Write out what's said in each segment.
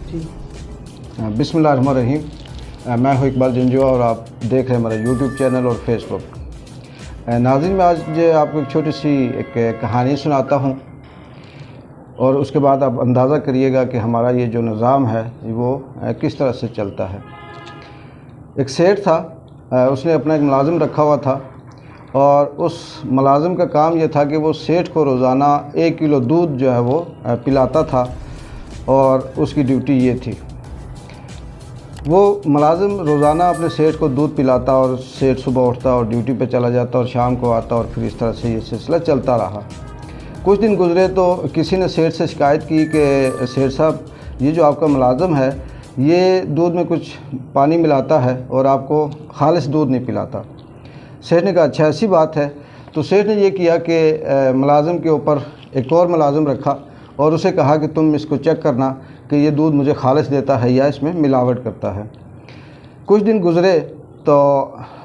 جی बिस्मिल्लाहिर्रहमानिर्रहीम। मैं हूँ इकबाल जंजुआ और आप देख रहे हैं हमारा यूट्यूब चैनल और फेसबुक। नाज़रीन, मैं आज आपको एक छोटी सी एक कहानी सुनाता हूँ और उसके बाद आप अंदाज़ा करिएगा कि हमारा ये जो निज़ाम है वो किस तरह से चलता है। एक सेठ था, उसने अपना एक मुलाजिम रखा हुआ था और उस मुलाजिम का काम ये था कि वो सेठ को रोज़ाना 1 किलो दूध जो है वो पिलाता था और उसकी ड्यूटी ये थी। वो मुलाजिम रोज़ाना अपने सेठ को दूध पिलाता और सेठ सुबह उठता और ड्यूटी पे चला जाता और शाम को आता और फिर इस तरह से ये सिलसिला चलता रहा। कुछ दिन गुज़रे तो किसी ने सेठ से शिकायत की कि सेठ साहब, ये जो आपका मुलाजिम है ये दूध में कुछ पानी मिलाता है और आपको खालिस दूध नहीं पिलाता। सेठ ने कहा अच्छा ऐसी बात है। तो सेठ ने ये किया कि मुलाजिम के ऊपर एक और मुलाजिम रखा और उसे कहा कि तुम इसको चेक करना कि ये दूध मुझे खालिस देता है या इसमें मिलावट करता है। कुछ दिन गुज़रे तो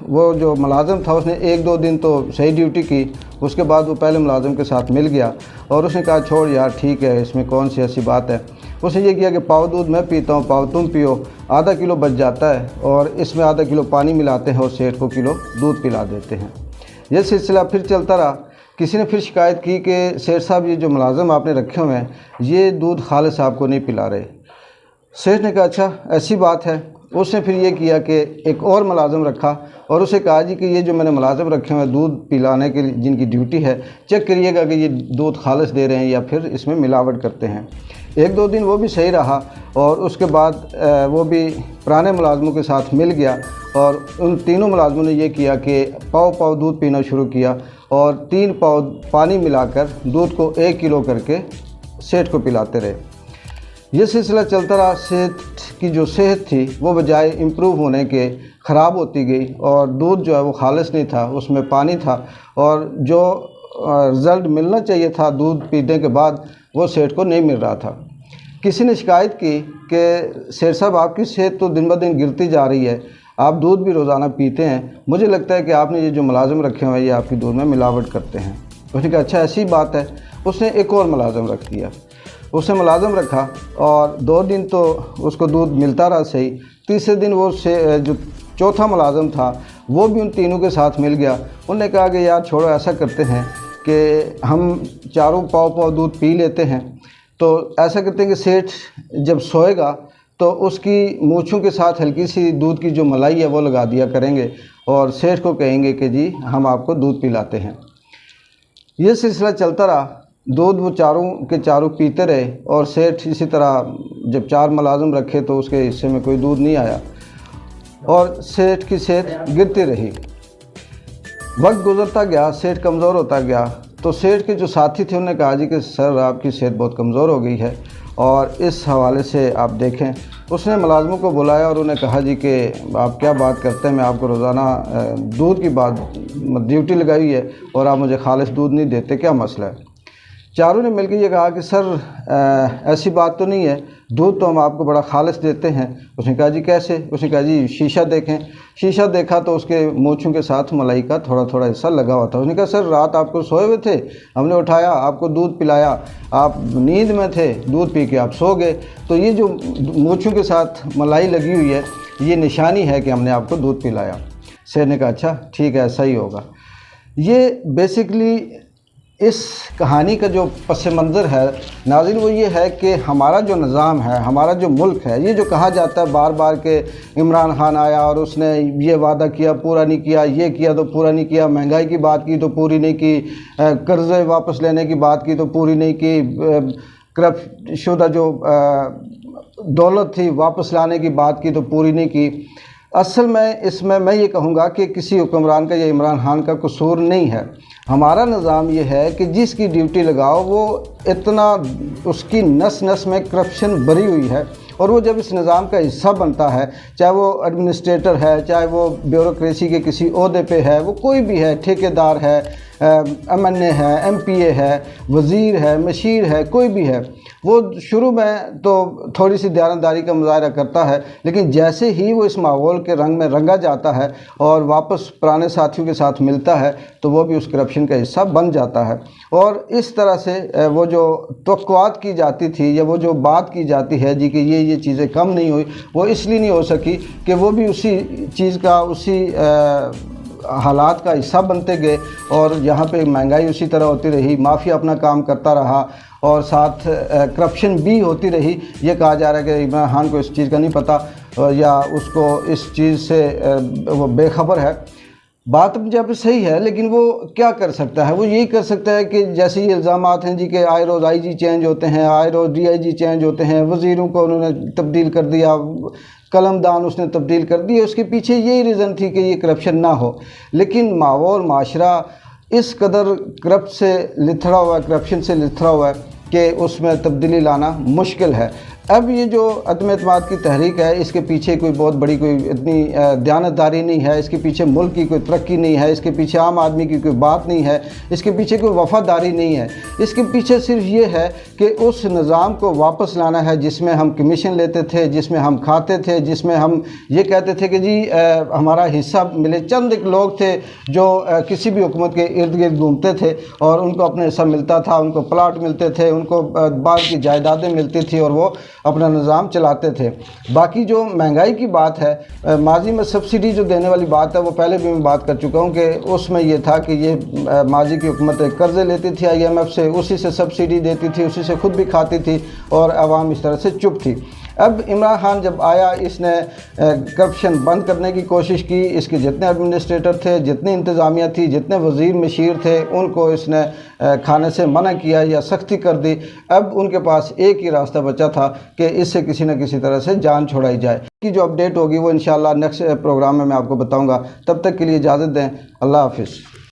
वो जो मुलाजिम था उसने 1-2 दिन तो सही ड्यूटी की। उसके बाद वो पहले मुलाजिम के साथ मिल गया और उसने कहा छोड़ यार, ठीक है, इसमें कौन सी ऐसी बात है। उसने ये किया कि पाव दूध मैं पीता हूँ, पाव तुम पियो, आधा किलो बच जाता है और इसमें आधा किलो पानी मिलाते हैं और सेठ को किलो दूध पिला देते हैं। यह सिलसिला फिर चलता रहा। किसी ने फिर शिकायत की कि सेठ साहब, ये जो मुलाजिम आपने रखे हुए हैं ये दूध खालिस आपको नहीं पिला रहे। सेठ ने कहा अच्छा ऐसी बात है। उसने फिर ये किया कि एक और मुलाजिम रखा और उसे कहा जी कि ये जो मैंने मुलाजिम रखे हुए हैं दूध पिलाने के लिए जिनकी ड्यूटी है, चेक करिएगा कि ये दूध खालिस दे रहे हैं या फिर इसमें मिलावट करते हैं। 1-2 दिन वो भी सही रहा और उसके बाद वो भी पुराने मुलाजिमों के साथ मिल गया और उन तीनों मुलाजिमों ने ये किया कि पाव दूध पीना शुरू किया और 3 पाव पानी मिलाकर दूध को 1 किलो करके सेठ को पिलाते रहे। ये सिलसिला चलता रहा। सेठ की जो सेहत थी वो बजाय इम्प्रूव होने के ख़राब होती गई और दूध जो है वो खालिस नहीं था, उसमें पानी था और जो रिज़ल्ट मिलना चाहिए था दूध पीने के बाद वो सेठ को नहीं मिल रहा था। किसी ने शिकायत की कि सेठ साहब, आपकी सेहत तो दिन ब दिन गिरती जा रही है, आप दूध भी रोज़ाना पीते हैं, मुझे लगता है कि आपने ये जो मुलाजिम रखे हुए हैं ये आपकी दूध में मिलावट करते हैं। उसने कहा अच्छा ऐसी बात है। उसने एक और मुलाजिम रख दिया। उसने मुलाजिम रखा और 2 दिन तो उसको दूध मिलता रहा सही। तीसरे दिन वो जो चौथा मुलाजिम था वो भी उन तीनों के साथ मिल गया। उन्होंने कहा कि यार छोड़ो, ऐसा करते हैं कि हम चारों पाव दूध पी लेते हैं। तो ऐसा करते हैं कि सेठ जब सोएगा तो उसकी मूँछों के साथ हल्की सी दूध की जो मलाई है वो लगा दिया करेंगे और सेठ को कहेंगे कि जी हम आपको दूध पिलाते हैं। ये सिलसिला चलता रहा। दूध वो चारों के चारों पीते रहे और सेठ इसी तरह जब 4 मुलाजिम रखे तो उसके हिस्से में कोई दूध नहीं आया और सेठ की सेहत गिरती रही। वक्त गुजरता गया, सेठ कमज़ोर होता गया। तो सेठ के जो साथी थे उन्होंने कहा जी कि सर आपकी सेहत बहुत कमज़ोर हो गई है और इस हवाले से आप देखें। उसने मुलाजिमों को बुलाया और उन्हें कहा जी कि आप क्या बात करते हैं, मैं आपको रोज़ाना दूध की बात ड्यूटी लगाई हुई है और आप मुझे खालिस दूध नहीं देते, क्या मसला है। चारों ने मिलकर ये कहा कि सर ऐसी बात तो नहीं है, दूध तो हम आपको बड़ा खालिस देते हैं। उसने कहा जी कैसे। उसने कहा जी शीशा देखें। शीशा देखा तो उसके मूँछों के साथ मलाई का थोड़ा थोड़ा हिस्सा लगा हुआ था। उसने कहा सर रात आपको सोए हुए थे, हमने उठाया, आपको दूध पिलाया, आप नींद में थे, दूध पी के आप सो गए, तो ये जो मूँछों के साथ मलाई लगी हुई है ये निशानी है कि हमने आपको दूध पिलाया। सेठ ने कहा अच्छा ठीक है, ऐसा ही होगा। ये बेसिकली इस कहानी का जो पस मंज़र है नाज़रीन वो ये है कि हमारा जो निज़ाम है, हमारा जो मुल्क है, ये जो कहा जाता है बार बार कि इमरान खान आया और उसने ये वादा किया पूरा नहीं किया, ये किया तो पूरा नहीं किया, महंगाई की बात की तो पूरी नहीं की, कर्ज़े वापस लेने की बात की तो पूरी नहीं की, करप्ट शुदा जो दौलत थी वापस लाने की बात की तो पूरी नहीं की। असल में इसमें मैं ये कहूँगा कि किसी हुक्मरान का या इमरान खान का कसूर नहीं है। हमारा निज़ाम ये है कि जिसकी ड्यूटी लगाओ वो इतना उसकी नस नस में करप्शन भरी हुई है और वो जब इस निज़ाम का हिस्सा बनता है, चाहे वो एडमिनिस्ट्रेटर है, चाहे वो ब्यूरोक्रेसी के किसी ओहदे पे है, वो कोई भी है, ठेकेदार है, MNA है, MPA है, वज़ीर है, मशीर है, कोई भी है, وہ شروع میں تو تھوڑی سی دیانتداری کا مظاہرہ کرتا ہے، لیکن جیسے ہی وہ اس ماحول کے رنگ میں رنگا جاتا ہے اور واپس پرانے ساتھیوں کے ساتھ ملتا ہے تو وہ بھی اس کرپشن کا حصہ بن جاتا ہے۔ اور اس طرح سے وہ جو توقعات کی جاتی تھی یا وہ جو بات کی جاتی ہے جی کہ یہ چیزیں کم نہیں ہوئی، وہ اس لیے نہیں ہو سکی کہ وہ بھی اسی چیز کا، اسی حالات کا حصہ بنتے گئے، اور یہاں پہ مہنگائی اسی طرح ہوتی رہی، مافیا اپنا کام کرتا رہا، اور ساتھ کرپشن بھی ہوتی رہی۔ یہ کہا جا رہا ہے کہ عمران خان کو اس چیز کا نہیں پتہ یا اس کو اس چیز سے وہ بے خبر ہے۔ بات جب صحیح ہے، لیکن وہ کیا کر سکتا ہے؟ وہ یہی کر سکتا ہے کہ جیسے یہ الزامات ہیں جی کہ آئے روز آئی جی چینج ہوتے ہیں، آئے روز ڈی آئی جی چینج ہوتے ہیں، وزیروں کو انہوں نے تبدیل کر دیا، قلم دان اس نے تبدیل کر دی، اس کے پیچھے یہی ریزن تھی کہ یہ کرپشن نہ ہو۔ لیکن ماحول، معاشرہ اس قدر کرپٹ سے لتھڑا ہوا ہے، کرپشن سے لتھڑا ہوا ہے کہ اس میں تبدیلی لانا مشکل ہے۔ اب یہ جو عدم اعتماد کی تحریک ہے، اس کے پیچھے کوئی بہت بڑی کوئی اتنی دیانتداری نہیں ہے، اس کے پیچھے ملک کی کوئی ترقی نہیں ہے، اس کے پیچھے عام آدمی کی کوئی بات نہیں ہے، اس کے پیچھے کوئی وفاداری نہیں ہے۔ اس کے پیچھے صرف یہ ہے کہ اس نظام کو واپس لانا ہے جس میں ہم کمیشن لیتے تھے، جس میں ہم کھاتے تھے، جس میں ہم یہ کہتے تھے کہ جی ہمارا حصہ ملے۔ چند ایک لوگ تھے جو کسی بھی حکومت کے ارد گرد گھومتے تھے اور ان کو اپنا حصہ ملتا تھا، ان کو پلاٹ ملتے تھے، ان کو بعض کی جائیدادیں ملتی تھی اور وہ اپنا نظام چلاتے تھے۔ باقی جو مہنگائی کی بات ہے، ماضی میں سبسڈی جو دینے والی بات ہے، وہ پہلے بھی میں بات کر چکا ہوں کہ اس میں یہ تھا کہ یہ ماضی کی حکومت قرضے لیتی تھی آئی ایم ایف سے، اسی سے سبسڈی دیتی تھی، اسی سے خود بھی کھاتی تھی اور عوام اس طرح سے چپ تھی۔ اب عمران خان جب آیا، اس نے کرپشن بند کرنے کی کوشش کی، اس کے جتنے ایڈمنسٹریٹر تھے، جتنی انتظامیہ تھی، جتنے وزیر مشیر تھے، ان کو اس نے کھانے سے منع کیا یا سختی کر دی۔ اب ان کے پاس ایک ہی راستہ بچا تھا کہ اس سے کسی نہ کسی طرح سے جان چھڑائی جائے۔ کی جو اپڈیٹ ہوگی وہ انشاءاللہ نیکسٹ پروگرام میں آپ کو بتاؤں گا۔ تب تک کے لیے اجازت دیں، اللہ حافظ۔